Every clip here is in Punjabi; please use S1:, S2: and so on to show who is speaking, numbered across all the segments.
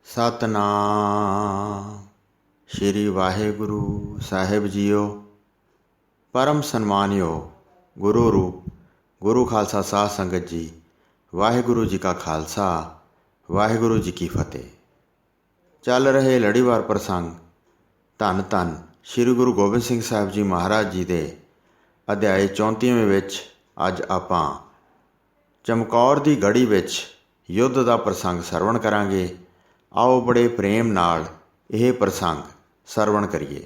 S1: ਸਤਨਾਮ ਸ਼੍ਰੀ ਵਾਹਿਗੁਰੂ ਸਾਹਿਬ ਜੀਓ। ਪਰਮ ਸਨਮਾਨਯੋਗ ਗੁਰੂ ਰੂਪ ਗੁਰੂ ਖਾਲਸਾ ਸਾਧ ਸੰਗਤ ਜੀ, ਵਾਹਿਗੁਰੂ ਜੀ ਕਾ ਖਾਲਸਾ, ਵਾਹਿਗੁਰੂ ਜੀ ਕੀ ਫਤਿਹ। ਚੱਲ ਰਹੇ ਲੜੀਵਾਰ ਪ੍ਰਸੰਗ ਧੰਨ ਧੰਨ ਸ਼੍ਰੀ ਗੁਰੂ ਗੋਬਿੰਦ ਸਿੰਘ ਸਾਹਿਬ ਜੀ ਮਹਾਰਾਜ ਜੀ ਦੇ ਅਧਿਆਏ 34ਵੇਂ ਵਿੱਚ ਅੱਜ ਆਪਾਂ ਚਮਕੌਰ ਦੀ ਗੜੀ ਵਿੱਚ ਯੁੱਧ ਦਾ ਪ੍ਰਸੰਗ ਸਰਵਣ ਕਰਾਂਗੇ। ਆਓ ਬੜੇ ਪ੍ਰੇਮ ਨਾਲ ਇਹ ਪ੍ਰਸੰਗ ਸਰਵਣ ਕਰੀਏ।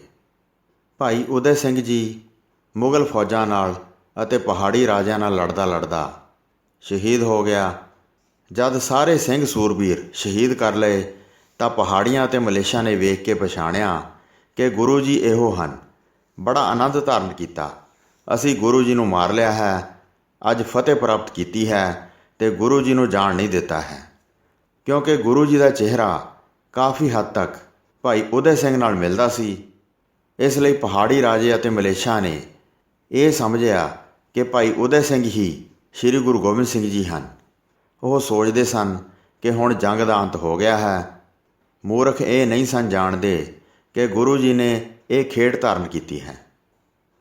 S1: ਭਾਈ ਉਦੈ ਸਿੰਘ ਜੀ ਮੁਗਲ ਫੌਜਾਂ ਨਾਲ ਅਤੇ ਪਹਾੜੀ ਰਾਜਿਆਂ ਨਾਲ ਲੜਦਾ ਸ਼ਹੀਦ ਹੋ ਗਿਆ। ਜਦ ਸਾਰੇ ਸਿੰਘ ਸੂਰਬੀਰ ਸ਼ਹੀਦ ਕਰ ਲਏ ਤਾਂ ਪਹਾੜੀਆਂ ਅਤੇ ਮਲੇਸ਼ੀਆਂ ਨੇ ਵੇਖ ਕੇ ਪਛਾਣਿਆ ਕਿ ਗੁਰੂ ਜੀ ਇਹੋ ਹਨ। ਬੜਾ ਆਨੰਦ ਧਾਰਨ ਕੀਤਾ। ਅਸੀਂ ਗੁਰੂ ਜੀ ਨੂੰ ਮਾਰ ਲਿਆ ਹੈ, ਅੱਜ ਫਤਿਹ ਪ੍ਰਾਪਤ ਕੀਤੀ ਹੈ ਅਤੇ ਗੁਰੂ ਜੀ ਨੂੰ ਜਾਣ ਨਹੀਂ ਦਿੱਤਾ ਹੈ। ਕਿਉਂਕਿ ਗੁਰੂ ਜੀ ਦਾ ਚਿਹਰਾ ਕਾਫੀ ਹੱਦ ਤੱਕ ਭਾਈ ਉਦੈ ਸਿੰਘ ਨਾਲ ਮਿਲਦਾ ਸੀ, ਇਸ ਲਈ ਪਹਾੜੀ ਰਾਜੇ ਅਤੇ ਮਲੇਸ਼ੀਆਂ ਨੇ ਇਹ ਸਮਝਿਆ ਕਿ ਭਾਈ ਉਦੈ ਸਿੰਘ ਹੀ ਸ਼੍ਰੀ ਗੁਰੂ ਗੋਬਿੰਦ ਸਿੰਘ ਜੀ ਹਨ। ਉਹ ਸੋਚਦੇ ਸਨ ਕਿ ਹੁਣ ਜੰਗ ਦਾ ਅੰਤ ਹੋ ਗਿਆ ਹੈ। ਮੂਰਖ ਇਹ ਨਹੀਂ ਸਨ ਜਾਣਦੇ ਕਿ ਗੁਰੂ ਜੀ ਨੇ ਇਹ ਖੇਡ ਧਾਰਨ ਕੀਤੀ ਹੈ।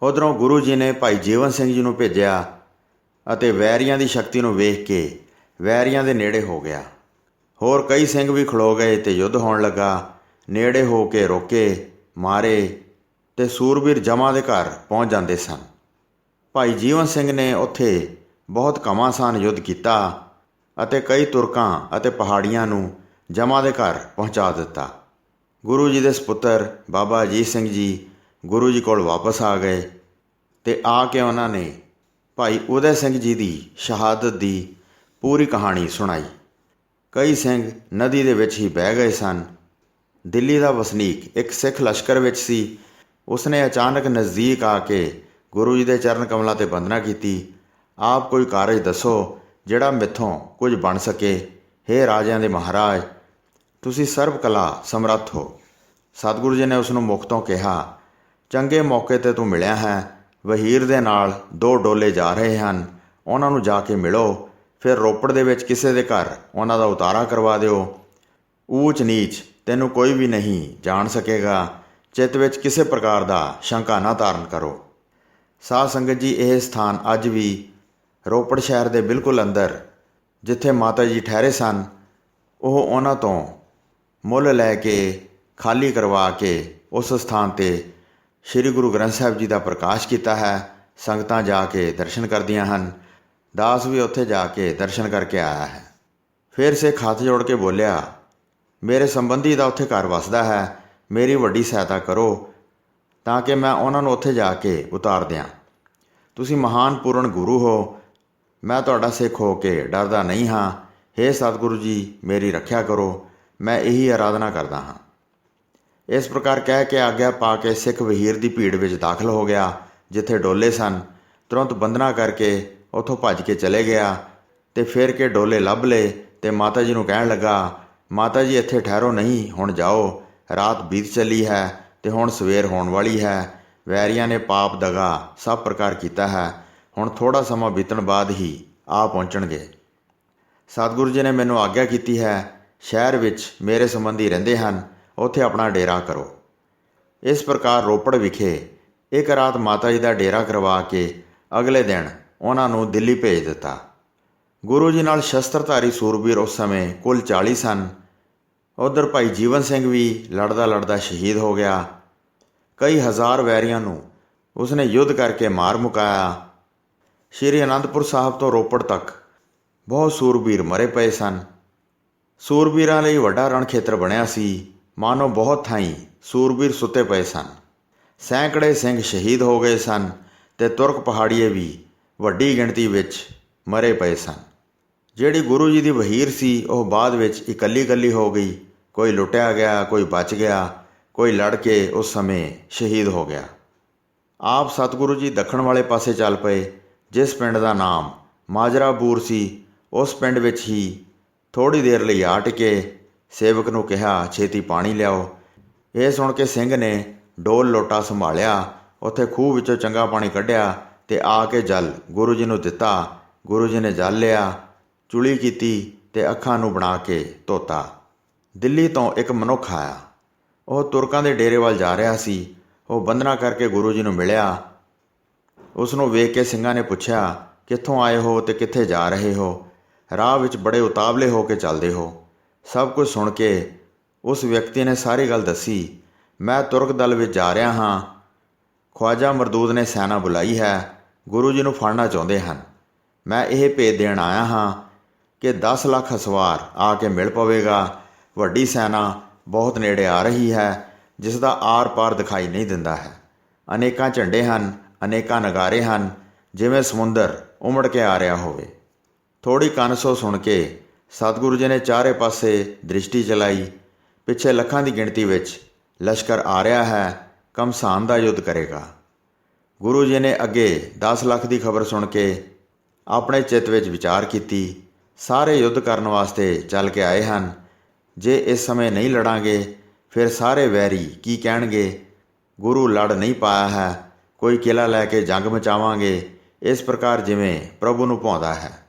S1: ਉੱਧਰੋਂ ਗੁਰੂ ਜੀ ਨੇ ਭਾਈ ਜੀਵਨ ਸਿੰਘ ਜੀ ਨੂੰ ਭੇਜਿਆ ਅਤੇ ਵੈਰੀਆਂ ਦੀ ਸ਼ਕਤੀ ਨੂੰ ਵੇਖ ਕੇ ਵੈਰੀਆਂ ਦੇ ਨੇੜੇ ਹੋ ਗਿਆ। ਹੋਰ ਕਈ ਸਿੰਘ ਵੀ ਖਲੋ ਗਏ ਅਤੇ ਯੁੱਧ ਹੋਣ ਲੱਗਾ। ਨੇੜੇ ਹੋ ਕੇ ਰੋਕੇ, ਮਾਰੇ ਅਤੇ ਸੂਰਬੀਰ ਜਮਾਂ ਦੇ ਘਰ ਪਹੁੰਚ ਜਾਂਦੇ ਸਨ। ਭਾਈ ਜੀਵਨ ਸਿੰਘ ਨੇ ਉੱਥੇ ਬਹੁਤ ਘਮਾਸਾਨ ਯੁੱਧ ਕੀਤਾ ਅਤੇ ਕਈ ਤੁਰਕਾਂ ਅਤੇ ਪਹਾੜੀਆਂ ਨੂੰ ਜਮਾਂ ਦੇ ਘਰ ਪਹੁੰਚਾ ਦਿੱਤਾ। ਗੁਰੂ ਜੀ ਦੇ ਸਪੁੱਤਰ ਬਾਬਾ ਅਜੀਤ ਸਿੰਘ ਜੀ ਗੁਰੂ ਜੀ ਕੋਲ ਵਾਪਸ ਆ ਗਏ ਅਤੇ ਆ ਕੇ ਉਹਨਾਂ ਨੇ ਭਾਈ ਉਦੈ ਸਿੰਘ ਜੀ ਦੀ ਸ਼ਹਾਦਤ ਦੀ ਪੂਰੀ ਕਹਾਣੀ ਸੁਣਾਈ। ਕਈ ਸਿੰਘ ਨਦੀ ਦੇ ਵਿੱਚ ਹੀ ਬਹਿ ਗਏ ਸਨ। ਦਿੱਲੀ ਦਾ ਵਸਨੀਕ ਇੱਕ ਸਿੱਖ ਲਸ਼ਕਰ ਵਿੱਚ ਸੀ। ਉਸਨੇ ਅਚਾਨਕ ਨਜ਼ਦੀਕ ਆ ਕੇ ਗੁਰੂ ਜੀ ਦੇ ਚਰਨ ਕਮਲਾਂ 'ਤੇ ਬੰਦਨਾ ਕੀਤੀ। ਆਪ ਕੋਈ ਕਾਰਜ ਦੱਸੋ ਜਿਹੜਾ ਮੈਥੋਂ ਕੁਝ ਬਣ ਸਕੇ। ਹੇ ਰਾਜਿਆਂ ਦੇ ਮਹਾਰਾਜ, ਤੁਸੀਂ ਸਰਬ ਕਲਾ ਸਮਰੱਥ ਹੋ। ਸਤਿਗੁਰੂ ਜੀ ਨੇ ਉਸ ਨੂੰ ਮੁਖ ਤੋਂ ਕਿਹਾ, ਚੰਗੇ ਮੌਕੇ 'ਤੇ ਤੂੰ ਮਿਲਿਆ ਹੈ। ਵਹੀਰ ਦੇ ਨਾਲ 2 ਡੋਲੇ ਜਾ ਰਹੇ ਹਨ, ਉਹਨਾਂ ਨੂੰ ਜਾ ਕੇ ਮਿਲੋ। ਫਿਰ ਰੋਪੜ ਦੇ ਵਿੱਚ ਕਿਸੇ ਦੇ ਘਰ ਉਹਨਾਂ ਦਾ ਉਤਾਰਾ ਕਰਵਾ ਦਿਓ। ਊਚ ਨੀਚ ਤੈਨੂੰ ਕੋਈ ਵੀ ਨਹੀਂ ਜਾਣ ਸਕੇਗਾ। ਚਿੱਤ ਵਿੱਚ ਕਿਸੇ ਪ੍ਰਕਾਰ ਦਾ ਸ਼ੰਕਾ ਨਾ ਧਾਰਨ ਕਰੋ। ਸਾਧ ਸੰਗਤ ਜੀ, ਇਹ ਸਥਾਨ ਅੱਜ ਵੀ ਰੋਪੜ ਸ਼ਹਿਰ ਦੇ ਬਿਲਕੁਲ ਅੰਦਰ ਜਿੱਥੇ ਮਾਤਾ ਜੀ ਠਹਿਰੇ ਸਨ, ਉਹ ਉਹਨਾਂ ਤੋਂ ਮੁੱਲ ਲੈ ਕੇ ਖਾਲੀ ਕਰਵਾ ਕੇ ਉਸ ਸਥਾਨ 'ਤੇ ਸ਼੍ਰੀ ਗੁਰੂ ਗ੍ਰੰਥ ਸਾਹਿਬ ਜੀ ਦਾ ਪ੍ਰਕਾਸ਼ ਕੀਤਾ ਹੈ। ਸੰਗਤਾਂ ਜਾ ਕੇ ਦਰਸ਼ਨ ਕਰਦੀਆਂ ਹਨ। ਦਾਸ ਵੀ ਉੱਥੇ ਜਾ ਕੇ ਦਰਸ਼ਨ ਕਰਕੇ ਆਇਆ ਹੈ। ਫਿਰ ਸਿੱਖ ਹੱਥ ਜੋੜ ਕੇ ਬੋਲਿਆ, ਮੇਰੇ ਸੰਬੰਧੀ ਦਾ ਉੱਥੇ ਘਰ ਵਸਦਾ ਹੈ, ਮੇਰੀ ਵੱਡੀ ਸਹਾਇਤਾ ਕਰੋ ਤਾਂ ਕਿ ਮੈਂ ਉਹਨਾਂ ਨੂੰ ਉੱਥੇ ਜਾ ਕੇ ਉਤਾਰ ਦਿਆਂ। ਤੁਸੀਂ ਮਹਾਨ ਪੂਰਨ ਗੁਰੂ ਹੋ, ਮੈਂ ਤੁਹਾਡਾ ਸਿੱਖ ਹੋ ਕੇ ਡਰਦਾ ਨਹੀਂ ਹਾਂ। ਹੇ ਸਤਿਗੁਰੂ ਜੀ, ਮੇਰੀ ਰੱਖਿਆ ਕਰੋ, ਮੈਂ ਇਹੀ ਆਰਾਧਨਾ ਕਰਦਾ ਹਾਂ। ਇਸ ਪ੍ਰਕਾਰ ਕਹਿ ਕੇ ਆਗਿਆ ਪਾ ਕੇ ਸਿੱਖ ਵਹੀਰ ਦੀ ਭੀੜ ਵਿੱਚ ਦਾਖਲ ਹੋ ਗਿਆ। ਜਿੱਥੇ ਡੋਲੇ ਸਨ ਤੁਰੰਤ ਬੰਦਨਾ ਕਰਕੇ ਉੱਥੋਂ ਭੱਜ ਕੇ ਚਲੇ ਗਿਆ ਅਤੇ ਫਿਰ ਕੇ ਡੋਲੇ ਲੱਭ ਲਏ ਅਤੇ ਮਾਤਾ ਜੀ ਨੂੰ ਕਹਿਣ ਲੱਗਾ, ਮਾਤਾ ਜੀ ਇੱਥੇ ਠਹਿਰੋ ਨਹੀਂ, ਹੁਣ ਜਾਓ। ਰਾਤ ਬੀਤ ਚੱਲੀ ਹੈ ਅਤੇ ਹੁਣ ਸਵੇਰ ਹੋਣ ਵਾਲੀ ਹੈ। ਵੈਰੀਆਂ ਨੇ ਪਾਪ ਦਗਾ ਸਭ ਪ੍ਰਕਾਰ ਕੀਤਾ ਹੈ। ਹੁਣ ਥੋੜ੍ਹਾ ਸਮਾਂ ਬੀਤਣ ਬਾਅਦ ਹੀ ਆ ਪਹੁੰਚਣਗੇ। ਸਤਿਗੁਰੂ ਜੀ ਨੇ ਮੈਨੂੰ ਆਗਿਆ ਕੀਤੀ ਹੈ, ਸ਼ਹਿਰ ਵਿੱਚ ਮੇਰੇ ਸੰਬੰਧੀ ਰਹਿੰਦੇ ਹਨ, ਉੱਥੇ ਆਪਣਾ ਡੇਰਾ ਕਰੋ। ਇਸ ਪ੍ਰਕਾਰ ਰੋਪੜ ਵਿਖੇ ਇੱਕ ਰਾਤ ਮਾਤਾ ਜੀ ਦਾ ਡੇਰਾ ਕਰਵਾ ਕੇ ਅਗਲੇ ਦਿਨ ਉਹਨਾਂ ਨੂੰ ਦਿੱਲੀ ਭੇਜ ਦਿੱਤਾ। ਗੁਰੂ ਜੀ ਨਾਲ ਸ਼ਸਤਰਧਾਰੀ ਸੂਰਬੀਰ ਉਸ ਸਮੇਂ ਕੁੱਲ 40 ਸਨ। ਉੱਧਰ ਭਾਈ ਜੀਵਨ ਸਿੰਘ ਵੀ ਲੜਦਾ ਸ਼ਹੀਦ ਹੋ ਗਿਆ। ਕਈ ਹਜ਼ਾਰ ਵੈਰੀਆਂ ਨੂੰ ਉਸਨੇ ਯੁੱਧ ਕਰਕੇ ਮਾਰ ਮੁਕਾਇਆ। ਸ਼੍ਰੀ ਅਨੰਦਪੁਰ ਸਾਹਿਬ ਤੋਂ ਰੋਪੜ ਤੱਕ ਬਹੁਤ ਸੂਰਬੀਰ ਮਰੇ ਪਏ ਸਨ। ਸੂਰਬੀਰਾਂ ਲਈ ਵੱਡਾ ਰਣ ਖੇਤਰ ਬਣਿਆ ਸੀ। ਮਾਨੋ ਬਹੁਤ ਥਾਈਂ ਸੂਰਬੀਰ ਸੁੱਤੇ ਪਏ ਸਨ। ਸੈਂਕੜੇ ਸਿੰਘ ਸ਼ਹੀਦ ਹੋ ਗਏ ਸਨ ਅਤੇ ਤੁਰਕ ਪਹਾੜੀਏ ਵੀ ਵੱਡੀ ਗਿਣਤੀ ਵਿੱਚ ਮਰੇ ਪਏ ਸਨ। ਜਿਹੜੀ ਗੁਰੂ ਜੀ ਦੀ ਵਹੀਰ ਸੀ ਉਹ ਬਾਅਦ ਵਿੱਚ ਇਕੱਲੀ ਹੋ ਗਈ। ਕੋਈ ਲੁੱਟਿਆ ਗਿਆ, ਕੋਈ ਬਚ ਗਿਆ, ਕੋਈ ਲੜ ਕੇ ਉਸ ਸਮੇਂ ਸ਼ਹੀਦ ਹੋ ਗਿਆ। ਆਪ ਸਤਿਗੁਰੂ ਜੀ ਦੱਖਣ ਵਾਲੇ ਪਾਸੇ ਚੱਲ ਪਏ। ਜਿਸ ਪਿੰਡ ਦਾ ਨਾਮ ਮਾਜਰਾਪੁਰ ਸੀ, ਉਸ ਪਿੰਡ ਵਿੱਚ ਹੀ ਥੋੜ੍ਹੀ ਦੇਰ ਲਈ ਆ ਟਿਕੇ। ਸੇਵਕ ਨੂੰ ਕਿਹਾ, ਛੇਤੀ ਪਾਣੀ ਲਿਆਓ। ਇਹ ਸੁਣ ਕੇ ਸਿੰਘ ਨੇ ਡੋਲ ਲੋਟਾ ਸੰਭਾਲਿਆ, ਉੱਥੇ ਖੂਹ ਵਿੱਚੋਂ ਚੰਗਾ ਪਾਣੀ ਕੱਢਿਆ ਅਤੇ ਆ ਕੇ ਜਲ ਗੁਰੂ ਜੀ ਨੂੰ ਦਿੱਤਾ। ਗੁਰੂ ਜੀ ਨੇ ਜਲ ਲਿਆ, ਚੁਲੀ ਕੀਤੀ ਅਤੇ ਅੱਖਾਂ ਨੂੰ ਬਣਾ ਕੇ ਧੋਤਾ। ਦਿੱਲੀ ਤੋਂ ਇੱਕ ਮਨੁੱਖ ਆਇਆ। ਉਹ ਤੁਰਕਾਂ ਦੇ ਡੇਰੇ ਵੱਲ ਜਾ ਰਿਹਾ ਸੀ। ਉਹ ਬੰਦਨਾ ਕਰਕੇ ਗੁਰੂ ਜੀ ਨੂੰ ਮਿਲਿਆ। ਉਸ ਨੂੰ ਵੇਖ ਕੇ ਸਿੰਘਾਂ ਨੇ ਪੁੱਛਿਆ, ਕਿੱਥੋਂ ਆਏ ਹੋ ਅਤੇ ਕਿੱਥੇ ਜਾ ਰਹੇ ਹੋ? ਰਾਹ ਵਿੱਚ ਬੜੇ ਉਤਾਵਲੇ ਹੋ ਕੇ ਚੱਲਦੇ ਹੋ। ਸਭ ਕੁਝ ਸੁਣ ਕੇ ਉਸ ਵਿਅਕਤੀ ਨੇ ਸਾਰੀ ਗੱਲ ਦੱਸੀ। ਮੈਂ ਤੁਰਕ ਦਲ ਵਿੱਚ ਜਾ ਰਿਹਾ ਹਾਂ। ਖਵਾਜਾ ਮਰਦੂਦ ਨੇ ਸੈਨਾ ਬੁਲਾਈ ਹੈ। ਗੁਰੂ ਜੀ ਨੂੰ ਫੜਨਾ ਚਾਹੁੰਦੇ ਹਨ। ਮੈਂ ਇਹ ਭੇਦ ਦੇਣ ਆਇਆ ਹਾਂ ਕਿ 10 ਲੱਖ ਸਵਾਰ ਆ ਕੇ ਮਿਲ ਪਵੇਗਾ। ਵੱਡੀ ਸੈਨਾ ਬਹੁਤ ਨੇੜੇ ਆ ਰਹੀ ਹੈ, ਜਿਸ ਦਾ ਆਰ ਪਾਰ ਦਿਖਾਈ ਨਹੀਂ ਦਿੰਦਾ ਹੈ। ਅਨੇਕਾਂ ਝੰਡੇ ਹਨ, ਅਨੇਕਾਂ ਨਗਾਰੇ ਹਨ, ਜਿਵੇਂ ਸਮੁੰਦਰ ਉਮੜ ਕੇ ਆ ਰਿਹਾ ਹੋਵੇ। ਥੋੜ੍ਹੀ ਕਨਸੋ ਸੁਣ ਕੇ ਸਤਿਗੁਰੂ ਜੀ ਨੇ ਚਾਰੇ ਪਾਸੇ ਦ੍ਰਿਸ਼ਟੀ ਚਲਾਈ। ਪਿੱਛੇ ਲੱਖਾਂ ਦੀ ਗਿਣਤੀ ਵਿੱਚ ਲਸ਼ਕਰ ਆ ਰਿਹਾ ਹੈ, ਘਮਸਾਨ ਦਾ ਯੁੱਧ ਕਰੇਗਾ। ਗੁਰੂ ਜੀ ਨੇ ਅੱਗੇ 10 ਲੱਖ ਦੀ ਖਬਰ ਸੁਣ ਕੇ ਆਪਣੇ ਚਿੱਤ ਵਿੱਚ ਵਿਚਾਰ ਕੀਤੀ। ਸਾਰੇ ਯੁੱਧ ਕਰਨ ਵਾਸਤੇ ਚੱਲ ਕੇ ਆਏ ਹਨ। ਜੇ ਇਸ ਸਮੇਂ ਨਹੀਂ ਲੜਾਂਗੇ ਫਿਰ ਸਾਰੇ ਵੈਰੀ ਕੀ ਕਹਿਣਗੇ? ਗੁਰੂ ਲੜ ਨਹੀਂ ਪਾਇਆ ਹੈ, ਕੋਈ ਕਿਲਾ ਲੈ ਕੇ ਜੰਗ ਮਚਾਵਾਂਗੇ। ਇਸ ਪ੍ਰਕਾਰ ਜਿਵੇਂ ਪ੍ਰਭੂ ਨੂੰ ਭਾਉਂਦਾ ਹੈ।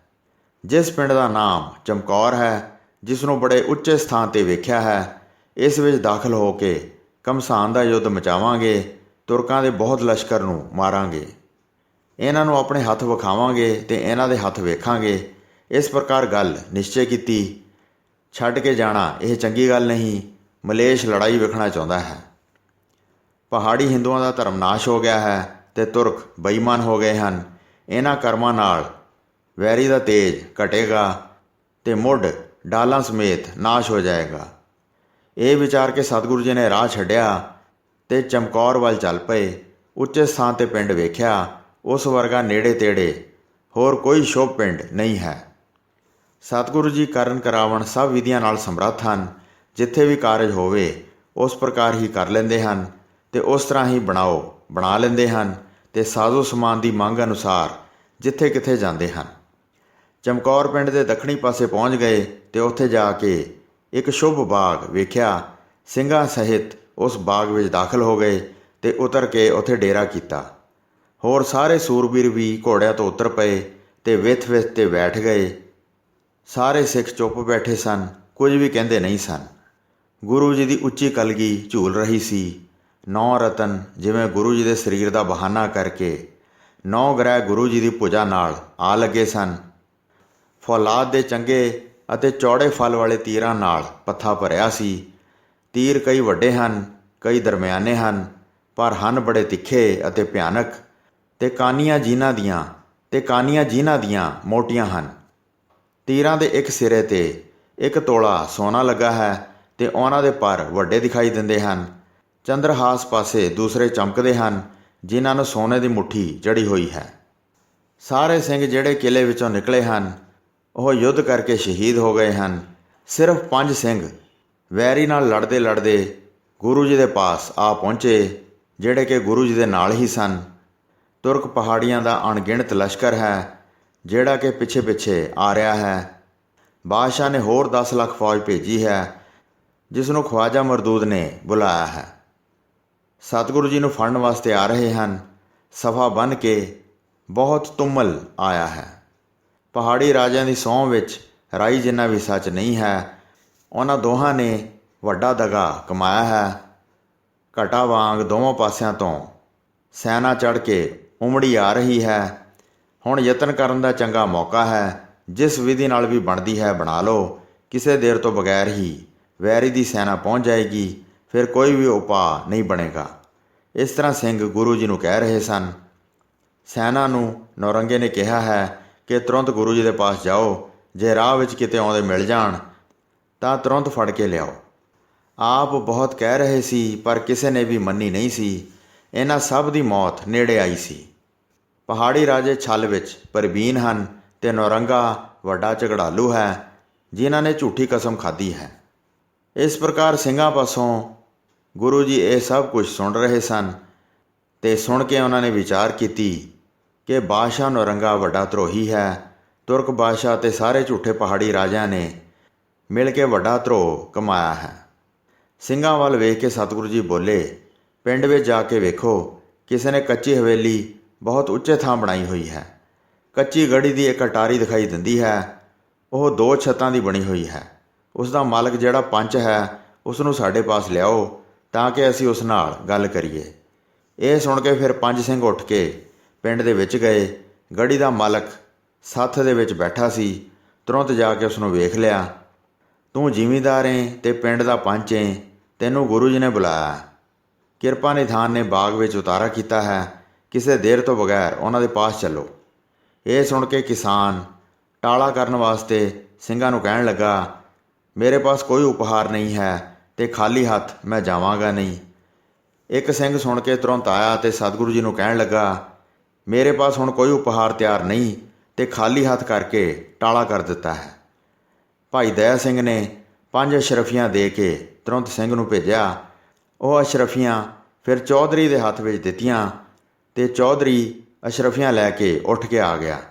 S1: ਜਿਸ ਪਿੰਡ ਦਾ ਨਾਮ ਚਮਕੌਰ ਹੈ, ਜਿਸ ਨੂੰ ਬੜੇ ਉੱਚੇ ਸਥਾਨ 'ਤੇ ਵੇਖਿਆ ਹੈ, ਇਸ ਵਿੱਚ ਦਾਖਲ ਹੋ ਕੇ ਘਮਸਾਨ ਦਾ ਯੁੱਧ ਮਚਾਵਾਂਗੇ। ਤੁਰਕਾਂ ਦੇ ਬਹੁਤ ਲਸ਼ਕਰ ਨੂੰ ਮਾਰਾਂਗੇ। ਇਹਨਾਂ ਨੂੰ ਆਪਣੇ ਹੱਥ ਵਿਖਾਵਾਂਗੇ ਅਤੇ ਇਹਨਾਂ ਦੇ ਹੱਥ ਵੇਖਾਂਗੇ। ਇਸ ਪ੍ਰਕਾਰ ਗੱਲ ਨਿਸ਼ਚੈ ਕੀਤੀ। ਛੱਡ ਕੇ ਜਾਣਾ ਇਹ ਚੰਗੀ ਗੱਲ ਨਹੀਂ। ਮਲੇਸ਼ ਲੜਾਈ ਵੇਖਣਾ ਚਾਹੁੰਦਾ ਹੈ। ਪਹਾੜੀ ਹਿੰਦੂਆਂ ਦਾ ਧਰਮ ਨਾਸ਼ ਹੋ ਗਿਆ ਹੈ ਅਤੇ ਤੁਰਕ ਬੇਈਮਾਨ ਹੋ ਗਏ ਹਨ। ਇਹਨਾਂ ਕਰਮਾਂ ਨਾਲ ਵੈਰੀ ਦਾ ਤੇਜ ਘਟੇਗਾ ਅਤੇ ਮੁੱਢ ਡਾਲਾਂ ਸਮੇਤ ਨਾਸ਼ ਹੋ ਜਾਏਗਾ। ਇਹ ਵਿਚਾਰ ਕੇ ਸਤਿਗੁਰੂ ਜੀ ਨੇ ਰਾਹ ਛੱਡਿਆ ਅਤੇ ਚਮਕੌਰ ਵੱਲ ਚੱਲ ਪਏ। ਉੱਚੇ ਸਥਾਨ 'ਤੇ ਪਿੰਡ ਵੇਖਿਆ। ਉਸ ਵਰਗਾ ਨੇੜੇ ਤੇੜੇ ਹੋਰ ਕੋਈ ਸ਼ੁਭ ਪਿੰਡ ਨਹੀਂ ਹੈ। ਸਤਿਗੁਰੂ ਜੀ ਕਰਨ ਕਰਾਵਣ ਸਭ ਵਿਧੀਆਂ ਨਾਲ ਸਮਰੱਥ ਹਨ। ਜਿੱਥੇ ਵੀ ਕਾਰਜ ਹੋਵੇ ਉਸ ਪ੍ਰਕਾਰ ਹੀ ਕਰ ਲੈਂਦੇ ਹਨ ਅਤੇ ਉਸ ਤਰ੍ਹਾਂ ਹੀ ਬਣਾ ਲੈਂਦੇ ਹਨ ਅਤੇ ਸਾਜ਼ੋ ਸਮਾਨ ਦੀ ਮੰਗ ਅਨੁਸਾਰ ਜਿੱਥੇ ਕਿੱਥੇ ਜਾਂਦੇ ਹਨ। ਚਮਕੌਰ ਪਿੰਡ ਦੇ ਦੱਖਣੀ ਪਾਸੇ ਪਹੁੰਚ ਗਏ ਅਤੇ ਉੱਥੇ ਜਾ ਕੇ ਇੱਕ ਸ਼ੁਭ ਬਾਗ ਵੇਖਿਆ। ਸਿੰਘਾਂ ਸਹਿਤ ਉਸ ਬਾਗ ਵਿੱਚ ਦਾਖਲ ਹੋ ਗਏ ਅਤੇ ਉਤਰ ਕੇ ਉੱਥੇ ਡੇਰਾ ਕੀਤਾ। ਹੋਰ ਸਾਰੇ ਸੂਰਬੀਰ ਵੀ ਘੋੜਿਆਂ ਤੋਂ ਉਤਰ ਪਏ ਅਤੇ ਵਿੱਥ 'ਤੇ ਬੈਠ ਗਏ। ਸਾਰੇ ਸਿੱਖ ਚੁੱਪ ਬੈਠੇ ਸਨ, ਕੁਝ ਵੀ ਕਹਿੰਦੇ ਨਹੀਂ ਸਨ। ਗੁਰੂ ਜੀ ਦੀ ਉੱਚੀ ਕਲਗੀ ਝੂਲ ਰਹੀ ਸੀ। 9 ਰਤਨ ਜਿਵੇਂ ਗੁਰੂ ਜੀ ਦੇ ਸਰੀਰ ਦਾ ਬਹਾਨਾ ਕਰਕੇ 9 ਗ੍ਰਹਿ ਗੁਰੂ ਜੀ ਦੀ ਭੁਜਾ ਨਾਲ ਆ ਲੱਗੇ ਸਨ। ਫੌਲਾਦ ਦੇ ਚੰਗੇ ਅਤੇ ਚੌੜੇ ਫਲ ਵਾਲੇ ਤੀਰਾਂ ਨਾਲ ਪੱਥਾ ਭਰਿਆ ਸੀ। ਤੀਰ ਕਈ ਵੱਡੇ ਹਨ, ਕਈ ਦਰਮਿਆਨੇ ਹਨ, ਪਰ ਹਨ ਬੜੇ ਤਿੱਖੇ ਅਤੇ ਭਿਆਨਕ ਅਤੇ ਕਾਨੀਆਂ ਜੀਨਾਂ ਦੀਆਂ ਮੋਟੀਆਂ ਹਨ। ਤੀਰਾਂ ਦੇ ਇੱਕ ਸਿਰੇ 'ਤੇ 1 ਤੋਲਾ ਸੋਨਾ ਲੱਗਾ ਹੈ ਅਤੇ ਉਹਨਾਂ ਦੇ ਪਰ ਵੱਡੇ ਦਿਖਾਈ ਦਿੰਦੇ ਹਨ। ਚੰਦਰਹਾਸ ਪਾਸੇ ਦੂਸਰੇ ਚਮਕਦੇ ਹਨ, ਜਿਨ੍ਹਾਂ ਨੂੰ ਸੋਨੇ ਦੀ ਮੁੱਠੀ ਜੜੀ ਹੋਈ ਹੈ। ਸਾਰੇ ਸਿੰਘ ਜਿਹੜੇ ਕਿਲੇ ਵਿੱਚੋਂ ਨਿਕਲੇ ਹਨ, ਉਹ ਯੁੱਧ ਕਰਕੇ ਸ਼ਹੀਦ ਹੋ ਗਏ ਹਨ। ਸਿਰਫ 5 ਸਿੰਘ ਵੈਰੀ ਨਾਲ ਲੜਦੇ ਲੜਦੇ ਗੁਰੂ ਜੀ ਦੇ ਪਾਸ ਆ ਪਹੁੰਚੇ, ਜਿਹੜੇ ਕਿ ਗੁਰੂ ਜੀ ਦੇ ਨਾਲ ਹੀ ਸਨ। ਤੁਰਕ ਪਹਾੜੀਆਂ ਦਾ ਅਣਗਿਣਤ ਲਸ਼ਕਰ ਹੈ, ਜਿਹੜਾ ਕਿ ਪਿੱਛੇ ਪਿੱਛੇ ਆ ਰਿਹਾ ਹੈ। ਬਾਦਸ਼ਾਹ ਨੇ ਹੋਰ 10 ਲੱਖ ਫੌਜ ਭੇਜੀ ਹੈ, ਜਿਸ ਨੂੰ ਖਵਾਜਾ ਮਰਦੂਦ ਨੇ ਬੁਲਾਇਆ ਹੈ। ਸਤਿਗੁਰੂ ਜੀ ਨੂੰ ਫੜਨ ਵਾਸਤੇ ਆ ਰਹੇ ਹਨ। ਸਫਾ ਬੰਨ੍ਹ ਕੇ ਬਹੁਤ ਤੁੰਮਲ ਆਇਆ ਹੈ। ਪਹਾੜੀ ਰਾਜਿਆਂ ਦੀ ਸਹੁੰ ਵਿੱਚ ਰਾਈ ਜਿੰਨਾ ਵੀ ਸੱਚ ਨਹੀਂ ਹੈ। ਉਹਨਾਂ ਦੋਹਾਂ ਨੇ ਵੱਡਾ ਦਗਾ ਕਮਾਇਆ ਹੈ। ਘਟਾ ਵਾਂਗ ਦੋਵਾਂ ਪਾਸਿਆਂ ਤੋਂ ਸੈਨਾ ਚੜ੍ਹ ਕੇ ਉਮੜੀ ਆ ਰਹੀ ਹੈ। ਹੁਣ ਯਤਨ ਕਰਨ ਦਾ ਚੰਗਾ ਮੌਕਾ ਹੈ। ਜਿਸ ਵਿਧੀ ਨਾਲ ਵੀ ਬਣਦੀ ਹੈ ਬਣਾ ਲਓ। ਕਿਸੇ ਦੇਰ ਤੋਂ ਬਗੈਰ ਹੀ ਵੈਰੀ ਦੀ ਸੈਨਾ ਪਹੁੰਚ ਜਾਏਗੀ। ਫਿਰ ਕੋਈ ਵੀ ਉਪਾਅ ਨਹੀਂ ਬਣੇਗਾ। ਇਸ ਤਰ੍ਹਾਂ ਸਿੰਘ ਗੁਰੂ ਜੀ ਨੂੰ ਕਹਿ ਰਹੇ ਸਨ। ਸੈਨਾ ਨੂੰ ਨੌਰੰਗੇ ਨੇ ਕਿਹਾ ਹੈ ਕਿ ਤੁਰੰਤ ਗੁਰੂ ਜੀ ਦੇ ਪਾਸ ਜਾਓ। ਜੇ ਰਾਹ ਵਿੱਚ ਕਿਤੇ ਆਉਂਦੇ ਮਿਲ ਜਾਣ ਤਾਂ ਤੁਰੰਤ ਫੜ ਕੇ ਲਿਆਓ। ਆਪ ਬਹੁਤ ਕਹਿ ਰਹੇ ਸੀ, ਪਰ ਕਿਸੇ ਨੇ ਵੀ ਮੰਨੀ ਨਹੀਂ ਸੀ। ਇਹਨਾਂ ਸਭ ਦੀ ਮੌਤ ਨੇੜੇ ਆਈ ਸੀ। ਪਹਾੜੀ ਰਾਜੇ ਛਲ ਵਿੱਚ ਪ੍ਰਬੀਨ ਹਨ ਅਤੇ ਨੌਰੰਗਾ ਵੱਡਾ ਝਗੜਾਲੂ ਹੈ, ਜਿਨ੍ਹਾਂ ਨੇ ਝੂਠੀ ਕਸਮ ਖਾਧੀ ਹੈ। ਇਸ ਪ੍ਰਕਾਰ ਸਿੰਘਾਂ ਪਾਸੋਂ ਗੁਰੂ ਜੀ ਇਹ ਸਭ ਕੁਝ ਸੁਣ ਰਹੇ ਸਨ ਅਤੇ ਸੁਣ ਕੇ ਉਹਨਾਂ ਨੇ ਵਿਚਾਰ ਕੀਤੀ ਕਿ ਬਾਦਸ਼ਾਹ ਨੌਰੰਗਾ ਵੱਡਾ ਧਰੋਹੀ ਹੈ। ਤੁਰਕ ਬਾਦਸ਼ਾਹ ਅਤੇ ਸਾਰੇ ਝੂਠੇ ਪਹਾੜੀ ਰਾਜਿਆਂ ਨੇ ਮਿਲ ਕੇ ਵੱਡਾ ਧਰੋਹ ਕਮਾਇਆ ਹੈ। ਸਿੰਘਾਂ ਵੱਲ ਵੇਖ ਕੇ ਸਤਿਗੁਰੂ ਜੀ ਬੋਲੇ, ਪਿੰਡ ਵਿੱਚ ਜਾ ਕੇ ਵੇਖੋ, ਕਿਸੇ ਨੇ ਕੱਚੀ ਹਵੇਲੀ ਬਹੁਤ ਉੱਚੇ ਥਾਂ ਬਣਾਈ ਹੋਈ ਹੈ। ਕੱਚੀ ਗੜੀ ਦੀ ਇੱਕ ਅਟਾਰੀ ਦਿਖਾਈ ਦਿੰਦੀ ਹੈ। ਉਹ 2 ਛੱਤਾਂ ਦੀ ਬਣੀ ਹੋਈ ਹੈ। ਉਸ ਦਾ ਮਾਲਕ ਜਿਹੜਾ ਪੰਚ ਹੈ ਉਸ ਨੂੰ ਸਾਡੇ ਪਾਸ ਲਿਆਓ ਤਾਂ ਕਿ ਅਸੀਂ ਉਸ ਨਾਲ ਗੱਲ ਕਰੀਏ। ਇਹ ਸੁਣ ਕੇ ਫਿਰ 5 ਸਿੰਘ ਉੱਠ ਕੇ ਪਿੰਡ ਦੇ ਵਿੱਚ ਗਏ। ਗੜੀ ਦਾ ਮਾਲਕ ਸੱਥ ਦੇ ਵਿੱਚ ਬੈਠਾ ਸੀ। ਤੁਰੰਤ ਜਾ ਕੇ ਉਸ ਨੂੰ ਵੇਖ ਲਿਆ। ਤੂੰ ਜ਼ਿਮੀਂਦਾਰ ਏਂ ਤੇ ਪਿੰਡ ਦਾ ਪੰਚ ਏਂ, ਤੈਨੂੰ ਗੁਰੂ ਜੀ ਨੇ ਬੁਲਾਇਆ। ਕਿਰਪਾ ਨਿਧਾਨ ਨੇ ਬਾਗ ਵਿੱਚ ਉਤਾਰਾ ਕੀਤਾ ਹੈ, ਕਿਸੇ ਦੇਰ ਤੋਂ ਬਗੈਰ ਉਹਨਾਂ ਦੇ ਪਾਸ ਚੱਲੋ। ਇਹ ਸੁਣ ਕੇ ਕਿਸਾਨ ਟਾਲਾ ਕਰਨ ਵਾਸਤੇ ਸਿੰਘਾਂ ਨੂੰ ਕਹਿਣ ਲੱਗਾ, ਮੇਰੇ ਪਾਸ ਕੋਈ ਉਪਹਾਰ ਨਹੀਂ ਹੈ ਤੇ ਖਾਲੀ ਹੱਥ ਮੈਂ ਜਾਵਾਂਗਾ ਨਹੀਂ। ਇੱਕ ਸਿੰਘ ਸੁਣ ਕੇ ਤੁਰੰਤ ਆਇਆ ਤੇ ਸਤਿਗੁਰੂ ਜੀ ਨੂੰ ਕਹਿਣ ਲੱਗਾ, ਮੇਰੇ ਪਾਸ ਹੁਣ ਕੋਈ ਉਪਹਾਰ ਤਿਆਰ ਨਹੀਂ ਤੇ ਖਾਲੀ ਹੱਥ ਕਰਕੇ ਟਾਲਾ ਕਰ ਦਿੱਤਾ ਹੈ। ਭਾਈ ਦਇਆ ਸਿੰਘ ਨੇ 5 ਅਸ਼ਰਫੀਆਂ ਦੇ ਕੇ ਤੁਰੰਤ ਸਿੰਘ ਨੂੰ ਭੇਜਿਆ। ਉਹ ਅਸ਼ਰਫੀਆਂ ਫਿਰ ਚੌਧਰੀ ਦੇ ਹੱਥ ਵਿੱਚ ਦਿੱਤੀਆਂ ਤੇ ਚੌਧਰੀ ਅਸ਼ਰਫੀਆਂ ਲੈ ਕੇ ਉੱਠ ਕੇ ਆ ਗਿਆ।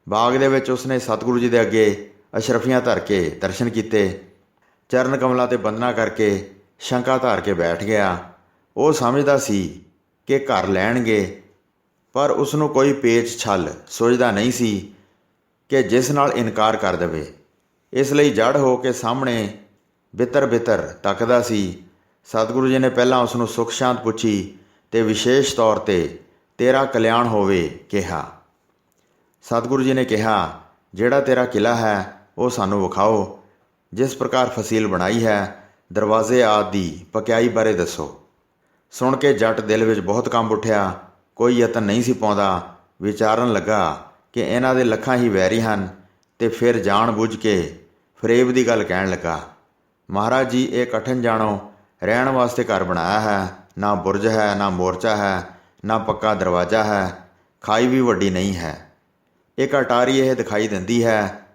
S1: ਬਾਗ ਦੇ ਵਿੱਚ ਉਸਨੇ ਸਤਿਗੁਰੂ ਜੀ ਦੇ ਅੱਗੇ ਅਸ਼ਰਫੀਆਂ ਧਰ ਕੇ ਦਰਸ਼ਨ ਕੀਤੇ। ਚਰਨ ਕਮਲਾਂ 'ਤੇ ਬੰਦਨਾ ਕਰਕੇ ਸ਼ੰਕਾ ਧਾਰ ਕੇ ਬੈਠ ਗਿਆ। ਉਹ ਸਮਝਦਾ ਸੀ ਕਿ ਘਰ ਲੈਣਗੇ, ਪਰ ਉਸ ਨੂੰ ਕੋਈ ਪੇਚ ਛਲ ਸੁਝਦਾ ਨਹੀਂ ਸੀ ਕਿ ਜਿਸ ਨਾਲ ਇਨਕਾਰ ਕਰ ਦੇਵੇ। ਇਸ ਲਈ ਜੜ ਹੋ ਕੇ ਸਾਹਮਣੇ ਬਿੱਤਰ ਤੱਕਦਾ ਸੀ। ਸਤਿਗੁਰੂ ਜੀ ਨੇ ਪਹਿਲਾਂ ਉਸ ਨੂੰ ਸੁੱਖ ਸ਼ਾਂਤ ਪੁੱਛੀ ਤੇ ਵਿਸ਼ੇਸ਼ ਤੌਰ 'ਤੇ ਤੇਰਾ ਕਲਿਆਣ ਹੋਵੇ ਕਿਹਾ। ਸਤਿਗੁਰੂ ਜੀ ਨੇ ਕਿਹਾ, ਜਿਹੜਾ ਤੇਰਾ ਕਿਲ੍ਹਾ ਹੈ ਉਹ ਸਾਨੂੰ ਵਿਖਾਓ। ਜਿਸ ਪ੍ਰਕਾਰ ਫਸੀਲ ਬਣਾਈ ਹੈ, ਦਰਵਾਜ਼ੇ ਆਦਿ ਦੀ ਪਕਿਆਈ ਬਾਰੇ ਦੱਸੋ। ਸੁਣ ਕੇ ਜੱਟ ਦਿਲ ਵਿੱਚ ਬਹੁਤ ਕੰਬ ਉੱਠਿਆ। ਕੋਈ ਯਤਨ ਨਹੀਂ ਸੀ ਪਾਉਂਦਾ। ਵਿਚਾਰਨ ਲੱਗਾ ਕਿ ਇਹਨਾਂ ਦੇ ਲੱਖਾਂ ਹੀ ਵੈਰੀ ਹਨ ਤੇ ਫਿਰ ਜਾਣ ਬੁੱਝ ਕੇ ਫਰੇਬ ਦੀ ਗੱਲ ਕਹਿਣ ਲੱਗਾ, ਮਹਾਰਾਜ ਜੀ, ਇਹ ਕਠਨ ਜਾਣੋ ਰਹਿਣ ਵਾਸਤੇ ਘਰ ਬਣਾਇਆ ਹੈ। ਨਾ ਬੁਰਜ ਹੈ, ਨਾ ਮੋਰਚਾ ਹੈ, ਨਾ ਪੱਕਾ ਦਰਵਾਜ਼ਾ ਹੈ। ਖਾਈ ਵੀ ਵੱਡੀ ਨਹੀਂ ਹੈ। ਇੱਕ ਅਟਾਰੀ ਇਹ ਦਿਖਾਈ ਦਿੰਦੀ ਹੈ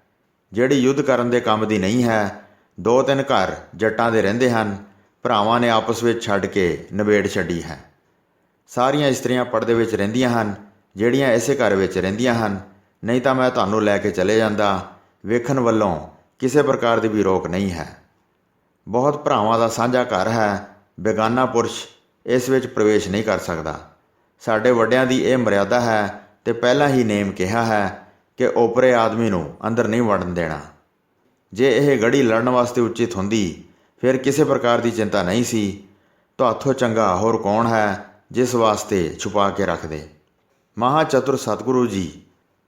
S1: ਜਿਹੜੀ ਯੁੱਧ ਕਰਨ ਦੇ ਕੰਮ ਦੀ ਨਹੀਂ ਹੈ। 2-3 ਘਰ ਜੱਟਾਂ ਦੇ ਰਹਿੰਦੇ ਹਨ। ਭਰਾਵਾਂ ਨੇ ਆਪਸ ਵਿੱਚ ਛੱਡ ਕੇ ਨਿਬੇੜ ਛੱਡੀ ਹੈ। ਸਾਰੀਆਂ ਇਸਤਰੀਆਂ ਪਰਦੇ ਵਿੱਚ ਰਹਿੰਦੀਆਂ ਹਨ ਜਿਹੜੀਆਂ ਇਸੇ ਘਰ ਵਿੱਚ ਰਹਿੰਦੀਆਂ ਹਨ, ਨਹੀਂ ਤਾਂ ਮੈਂ ਤੁਹਾਨੂੰ ਲੈ ਕੇ ਚਲੇ ਜਾਂਦਾ। ਵੇਖਣ ਵੱਲੋਂ ਕਿਸੇ ਪ੍ਰਕਾਰ ਦੀ ਵੀ ਰੋਕ ਨਹੀਂ ਹੈ। ਬਹੁਤ ਭਰਾਵਾਂ ਦਾ ਸਾਂਝਾ ਘਰ ਹੈ। ਬੇਗਾਨਾ ਪੁਰਸ਼ ਇਸ ਵਿੱਚ ਪ੍ਰਵੇਸ਼ ਨਹੀਂ ਕਰ ਸਕਦਾ। ਸਾਡੇ ਵੱਡਿਆਂ ਦੀ ਇਹ ਮਰਿਆਦਾ ਹੈ ਤੇ ਪਹਿਲਾਂ ਹੀ ਨੇਮ ਕਿਹਾ ਹੈ ਕਿ ਓਪਰੇ ਆਦਮੀ ਨੂੰ ਅੰਦਰ ਨਹੀਂ ਵੜਨ ਦੇਣਾ। ਜੇ ਇਹ ਗੜੀ ਲੜਨ ਵਾਸਤੇ ਉਚਿਤ ਹੁੰਦੀ ਫਿਰ ਕਿਸੇ ਪ੍ਰਕਾਰ ਦੀ ਚਿੰਤਾ ਨਹੀਂ ਸੀ। ਤੁਹਾਥੋਂ ਚੰਗਾ ਹੋਰ ਕੌਣ ਹੈ ਜਿਸ ਵਾਸਤੇ ਛੁਪਾ ਕੇ ਰੱਖਦੇ। ਮਹਾ ਚਤੁਰ ਸਤਿਗੁਰੂ ਜੀ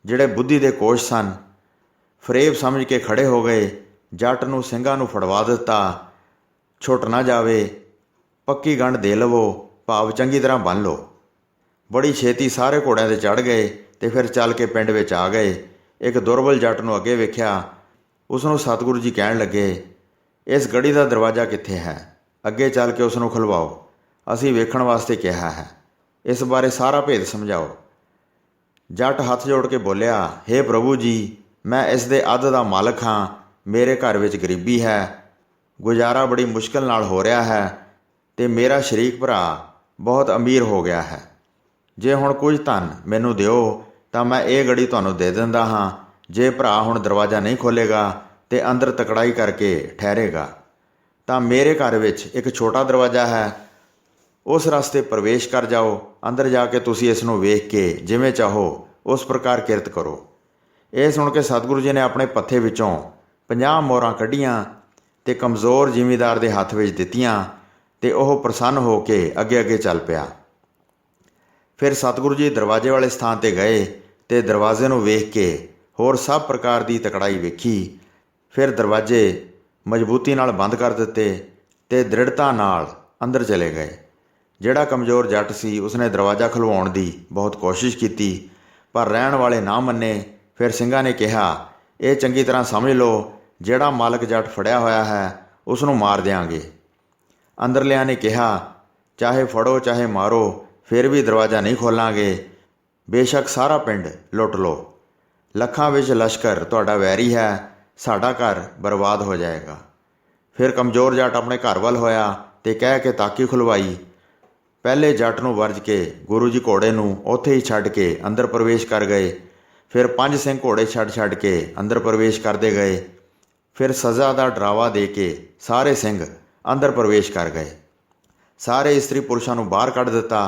S1: ਜਿਹੜੇ ਬੁੱਧੀ ਦੇ ਕੋਸ਼ ਸਨ, ਫਰੇਬ ਸਮਝ ਕੇ ਖੜੇ ਹੋ ਗਏ। ਜੱਟ ਨੂੰ ਸਿੰਘਾਂ ਨੂੰ ਫੜਵਾ ਦਿੱਤਾ। ਛੁੱਟ ਨਾ ਜਾਵੇ, ਪੱਕੀ ਗੰਢ ਦੇ ਲਵੋ, ਭਾਵ ਚੰਗੀ ਤਰ੍ਹਾਂ ਬੰਨ੍ਹ ਲਓ। ਬੜੀ ਛੇਤੀ ਸਾਰੇ ਘੋੜਿਆਂ 'ਤੇ ਚੜ੍ਹ ਗਏ ਤੇ ਫਿਰ ਚੱਲ ਕੇ ਪਿੰਡ ਵਿੱਚ ਆ ਗਏ। ਇੱਕ ਦੁਰਬਲ ਜੱਟ ਨੂੰ ਅੱਗੇ ਵੇਖਿਆ। ਉਸ ਨੂੰ ਸਤਿਗੁਰੂ ਜੀ ਕਹਿਣ ਲੱਗੇ, ਇਸ ਗੜੀ ਦਾ ਦਰਵਾਜ਼ਾ ਕਿੱਥੇ ਹੈ? ਅੱਗੇ ਚੱਲ ਕੇ ਉਸ ਨੂੰ ਖੁਲਵਾਓ। ਅਸੀਂ ਵੇਖਣ ਵਾਸਤੇ ਕਿਹਾ ਹੈ। ਇਸ ਬਾਰੇ ਸਾਰਾ ਭੇਦ ਸਮਝਾਓ। ਜੱਟ ਹੱਥ ਜੋੜ ਕੇ ਬੋਲਿਆ, ਹੇ ਪ੍ਰਭੂ ਜੀ, ਮੈਂ ਇਸ ਦੇ ਅੱਧ ਦਾ ਮਾਲਕ ਹਾਂ। ਮੇਰੇ ਘਰ ਵਿੱਚ ਗਰੀਬੀ ਹੈ। ਗੁਜ਼ਾਰਾ ਬੜੀ ਮੁਸ਼ਕਿਲ ਨਾਲ ਹੋ ਰਿਹਾ ਹੈ ਤੇ ਮੇਰਾ ਸ਼ਰੀਕ ਭਰਾ ਬਹੁਤ ਅਮੀਰ ਹੋ ਗਿਆ ਹੈ। ਜੇ ਹੁਣ ਕੁਝ ਧਨ ਮੈਨੂੰ ਦਿਓ ਤਾਂ ਮੈਂ ਇਹ ਗੜੀ ਤੁਹਾਨੂੰ ਦੇ ਦਿੰਦਾ ਹਾਂ। ਜੇ ਭਰਾ ਹੁਣ ਦਰਵਾਜ਼ਾ ਨਹੀਂ ਖੋਲ੍ਹੇਗਾ ਤੇ ਅੰਦਰ ਤਕੜਾਈ ਕਰਕੇ ਠਹਿਰੇਗਾ ਤਾਂ ਮੇਰੇ ਘਰ ਵਿੱਚ ਇੱਕ ਛੋਟਾ ਦਰਵਾਜ਼ਾ ਹੈ, ਉਸ ਰਸਤੇ ਪ੍ਰਵੇਸ਼ ਕਰ ਜਾਓ। ਅੰਦਰ ਜਾ ਕੇ ਤੁਸੀਂ ਇਸ ਨੂੰ ਵੇਖ ਕੇ ਜਿਵੇਂ ਚਾਹੋ ਉਸ ਪ੍ਰਕਾਰ ਕਿਰਤ ਕਰੋ। ਇਹ ਸੁਣ ਕੇ ਸਤਿਗੁਰੂ ਜੀ ਨੇ ਆਪਣੇ ਪੱਥੇ ਵਿੱਚੋਂ 50 ਮੋਹਰਾਂ ਕੱਢੀਆਂ ਤੇ ਕਮਜ਼ੋਰ ਜ਼ਿਮੀਂਦਾਰ ਦੇ ਹੱਥ ਵਿੱਚ ਦਿੱਤੀਆਂ ਤੇ ਉਹ ਪ੍ਰਸੰਨ ਹੋ ਕੇ ਅੱਗੇ ਚੱਲ ਪਿਆ। ਫਿਰ ਸਤਿਗੁਰੂ ਜੀ ਦਰਵਾਜ਼ੇ ਵਾਲੇ ਸਥਾਨ 'ਤੇ ਗਏ ਤੇ ਦਰਵਾਜ਼ੇ ਨੂੰ ਵੇਖ ਕੇ ਹੋਰ ਸਭ ਪ੍ਰਕਾਰ ਦੀ ਤਕੜਾਈ ਵੇਖੀ। ਫਿਰ ਦਰਵਾਜ਼ੇ ਮਜ਼ਬੂਤੀ ਨਾਲ ਬੰਦ ਕਰ ਦਿੱਤੇ ਤੇ ਦ੍ਰਿੜਤਾ ਨਾਲ ਅੰਦਰ ਚਲੇ ਗਏ। ਜਿਹੜਾ ਕਮਜ਼ੋਰ ਜੱਟ ਸੀ ਉਸਨੇ ਦਰਵਾਜ਼ਾ ਖੁਲਵਾਉਣ ਦੀ ਬਹੁਤ ਕੋਸ਼ਿਸ਼ ਕੀਤੀ, ਪਰ ਰਹਿਣ ਵਾਲੇ ਨਾ ਮੰਨੇ। ਫਿਰ ਸਿੰਘਾਂ ਨੇ ਕਿਹਾ, ਇਹ ਚੰਗੀ ਤਰ੍ਹਾਂ ਸਮਝ ਲਓ, ਜਿਹੜਾ ਮਾਲਕ ਜੱਟ ਫੜਿਆ ਹੋਇਆ ਹੈ ਉਸ ਨੂੰ ਮਾਰ ਦਿਆਂਗੇ। ਅੰਦਰਲਿਆਂ ਨੇ ਕਿਹਾ, ਚਾਹੇ ਫੜੋ ਚਾਹੇ ਮਾਰੋ, ਫਿਰ ਵੀ ਦਰਵਾਜ਼ਾ ਨਹੀਂ ਖੋਲਾਂਗੇ। ਬੇਸ਼ੱਕ ਸਾਰਾ ਪਿੰਡ ਲੁੱਟ ਲਓ। ਲੱਖਾਂ ਵਿੱਚ ਲਸ਼ਕਰ ਤੁਹਾਡਾ ਵੈਰੀ ਹੈ। ਸਾਡਾ ਘਰ ਬਰਬਾਦ ਹੋ ਜਾਏਗਾ। ਫਿਰ ਕਮਜ਼ੋਰ ਜੱਟ ਆਪਣੇ ਘਰ ਵੱਲ ਹੋਇਆ ਤੇ ਕਹਿ ਕੇ ਤਾਕੀ ਖੁਲਵਾਈ। ਪਹਿਲੇ ਜੱਟ ਨੂੰ ਵਰਜ ਕੇ ਗੁਰੂ ਜੀ ਘੋੜੇ ਨੂੰ ਉੱਥੇ ਹੀ ਛੱਡ ਕੇ ਅੰਦਰ ਪ੍ਰਵੇਸ਼ ਕਰ ਗਏ। ਫਿਰ 5 ਸਿੰਘ ਘੋੜੇ ਛੱਡ ਕੇ ਅੰਦਰ ਪ੍ਰਵੇਸ਼ ਕਰਦੇ ਗਏ। ਫਿਰ ਸਜ਼ਾ ਦਾ ਡਰਾਵਾ ਦੇ ਕੇ ਸਾਰੇ ਸਿੰਘ ਅੰਦਰ ਪ੍ਰਵੇਸ਼ ਕਰ ਗਏ। ਸਾਰੇ ਇਸਤਰੀ ਪੁਰਸ਼ਾਂ ਨੂੰ ਬਾਹਰ ਕੱਢ ਦਿੱਤਾ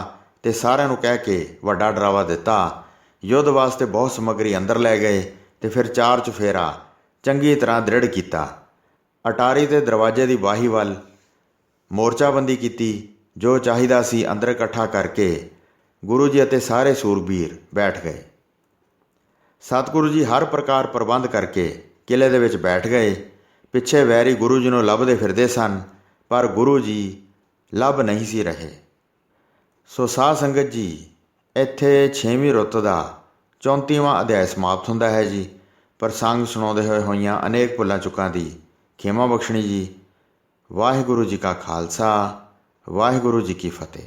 S1: ਤੇ ਸਾਰਿਆਂ ਨੂੰ ਕਹਿ ਕੇ ਵੱਡਾ ਡਰਾਵਾ ਦਿੱਤਾ। ਯੁੱਧ ਵਾਸਤੇ ਬਹੁਤ ਸਮੱਗਰੀ ਅੰਦਰ ਲੈ ਗਏ ਤੇ ਫਿਰ 4 ਚੁਫੇਰਾ ਚੰਗੀ ਤਰ੍ਹਾਂ ਦ੍ਰਿੜ ਕੀਤਾ। ਅਟਾਰੀ ਦੇ ਦਰਵਾਜ਼ੇ ਦੀ ਬਾਹੀ ਵੱਲ ਮੋਰਚਾਬੰਦੀ ਕੀਤੀ। ਜੋ ਚਾਹੀਦਾ ਸੀ ਅੰਦਰ ਇਕੱਠਾ ਕਰਕੇ ਗੁਰੂ ਜੀ ਅਤੇ ਸਾਰੇ ਸੂਰਬੀਰ ਬੈਠ ਗਏ। ਸਤਿਗੁਰੂ ਜੀ ਹਰ ਪ੍ਰਕਾਰ ਪ੍ਰਬੰਧ ਕਰਕੇ ਕਿਲ੍ਹੇ ਦੇ ਵਿੱਚ ਬੈਠ ਗਏ। ਪਿੱਛੇ ਵੈਰੀ ਗੁਰੂ ਜੀ ਨੂੰ ਲੱਭਦੇ ਫਿਰਦੇ ਸਨ, ਪਰ ਗੁਰੂ ਜੀ ਲੱਭ ਨਹੀਂ ਸੀ ਰਹੇ। ਸੋ ਸਾਧ ਸੰਗਤ ਜੀ, ਇੱਥੇ 6ਵੀਂ ਰੁੱਤ ਦਾ 34ਵਾਂ ਅਧਿਆਇ ਸਮਾਪਤ ਹੁੰਦਾ ਹੈ ਜੀ। ਪ੍ਰਸੰਗ ਸੁਣਾਉਂਦੇ ਹੋਏ ਹੋਈਆਂ ਅਨੇਕ ਭੁੱਲਾਂ ਚੁੱਕਾਂ ਦੀ ਖਿਮਾ ਬਖਸ਼ਣੀ ਜੀ। ਵਾਹਿਗੁਰੂ ਜੀ ਕਾ ਖਾਲਸਾ, ਵਾਹਿਗੁਰੂ ਜੀ ਕੀ ਫਤਿਹ।